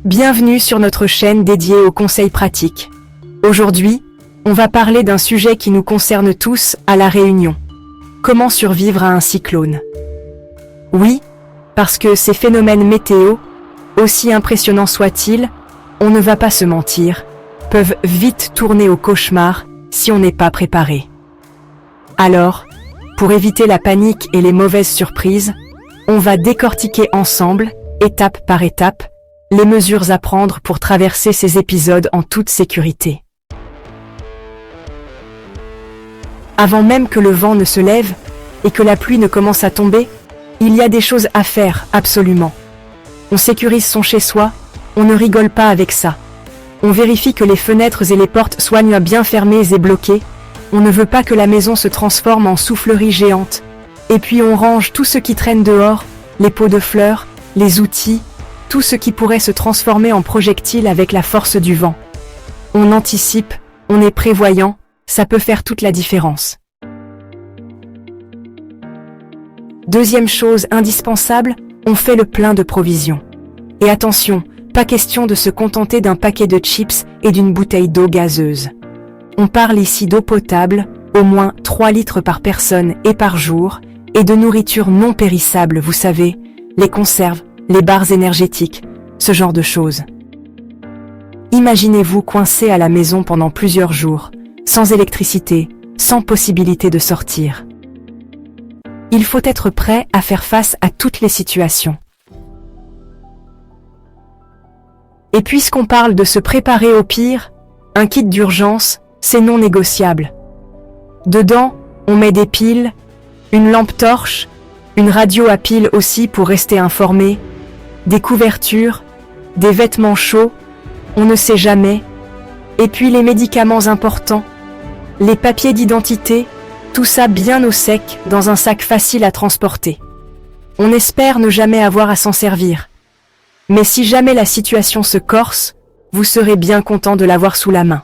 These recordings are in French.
Bienvenue sur notre chaîne dédiée aux conseils pratiques. Aujourd'hui, on va parler d'un sujet qui nous concerne tous à La Réunion. Comment survivre à un cyclone? Oui, parce que ces phénomènes météo, aussi impressionnants soient-ils, on ne va pas se mentir, peuvent vite tourner au cauchemar si on n'est pas préparé. Alors, pour éviter la panique et les mauvaises surprises, on va décortiquer ensemble, étape par étape, les mesures à prendre pour traverser ces épisodes en toute sécurité. Avant même que le vent ne se lève et que la pluie ne commence à tomber, il y a des choses à faire, absolument. On sécurise son chez-soi, on ne rigole pas avec ça. On vérifie que les fenêtres et les portes soient bien fermées et bloquées, on ne veut pas que la maison se transforme en soufflerie géante. Et puis on range tout ce qui traîne dehors, les pots de fleurs, les outils, tout ce qui pourrait se transformer en projectile avec la force du vent. On anticipe, on est prévoyant, ça peut faire toute la différence. Deuxième chose indispensable, on fait le plein de provisions. Et attention, pas question de se contenter d'un paquet de chips et d'une bouteille d'eau gazeuse. On parle ici d'eau potable, au moins 3 litres par personne et par jour, et de nourriture non périssable, vous savez, les conserves, les barres énergétiques, ce genre de choses. Imaginez-vous coincé à la maison pendant plusieurs jours, sans électricité, sans possibilité de sortir. Il faut être prêt à faire face à toutes les situations. Et puisqu'on parle de se préparer au pire, un kit d'urgence, c'est non négociable. Dedans, on met des piles, une lampe torche, une radio à pile aussi pour rester informé, des couvertures, des vêtements chauds, on ne sait jamais, et puis les médicaments importants, les papiers d'identité, tout ça bien au sec dans un sac facile à transporter. On espère ne jamais avoir à s'en servir. Mais si jamais la situation se corse, vous serez bien content de l'avoir sous la main.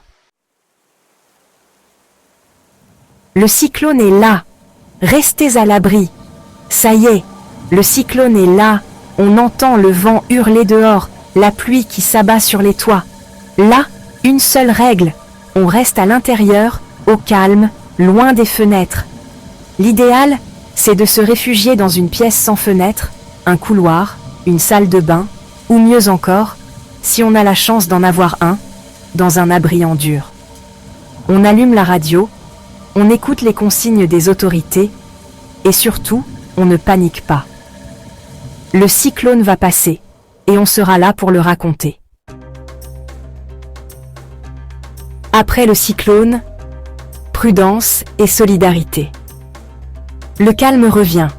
Le cyclone est là. Restez à l'abri. Ça y est, le cyclone est là. On entend le vent hurler dehors, la pluie qui s'abat sur les toits. Là, une seule règle. On reste à l'intérieur, au calme, loin des fenêtres. L'idéal, c'est de se réfugier dans une pièce sans fenêtre, un couloir, une salle de bain, ou mieux encore, si on a la chance d'en avoir un, dans un abri en dur. On allume la radio, on écoute les consignes des autorités, et surtout, on ne panique pas. Le cyclone va passer, et on sera là pour le raconter. Après le cyclone, prudence et solidarité. Le calme revient,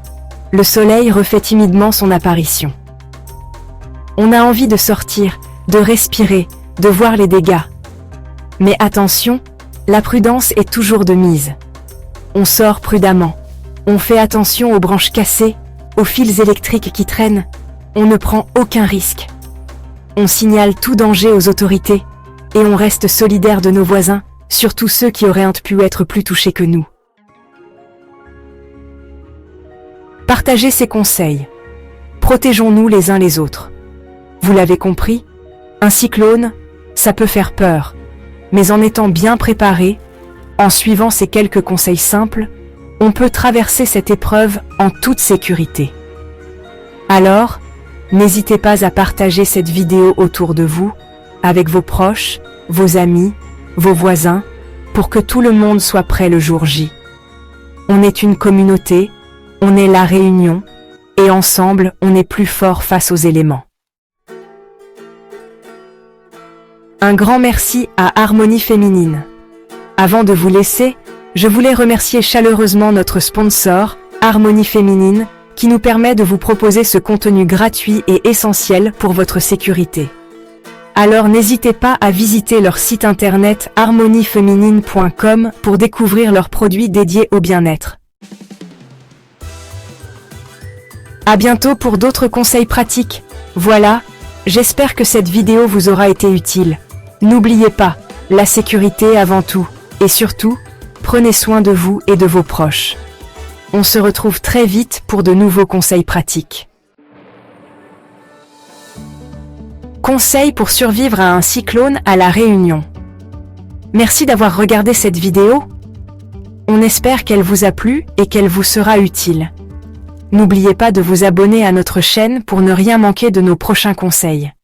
le soleil refait timidement son apparition. On a envie de sortir, de respirer, de voir les dégâts. Mais attention, la prudence est toujours de mise. On sort prudemment, on fait attention aux branches cassées, aux fils électriques qui traînent, on ne prend aucun risque. On signale tout danger aux autorités, et on reste solidaire de nos voisins, surtout ceux qui auraient pu être plus touchés que nous. Partagez ces conseils. Protégeons-nous les uns les autres. Vous l'avez compris, un cyclone, ça peut faire peur, mais en étant bien préparé, en suivant ces quelques conseils simples, on peut traverser cette épreuve en toute sécurité. Alors, n'hésitez pas à partager cette vidéo autour de vous, avec vos proches, vos amis, vos voisins, pour que tout le monde soit prêt le jour J. On est une communauté, on est La Réunion, et ensemble, on est plus fort face aux éléments. Un grand merci à Harmonie Féminine. Avant de vous laisser, je voulais remercier chaleureusement notre sponsor, Harmonie Féminine, qui nous permet de vous proposer ce contenu gratuit et essentiel pour votre sécurité. Alors n'hésitez pas à visiter leur site internet harmoniefeminine.com pour découvrir leurs produits dédiés au bien-être. À bientôt pour d'autres conseils pratiques. Voilà, j'espère que cette vidéo vous aura été utile. N'oubliez pas, la sécurité avant tout, et surtout, prenez soin de vous et de vos proches. On se retrouve très vite pour de nouveaux conseils pratiques. Conseils pour survivre à un cyclone à La Réunion. Merci d'avoir regardé cette vidéo. On espère qu'elle vous a plu et qu'elle vous sera utile. N'oubliez pas de vous abonner à notre chaîne pour ne rien manquer de nos prochains conseils.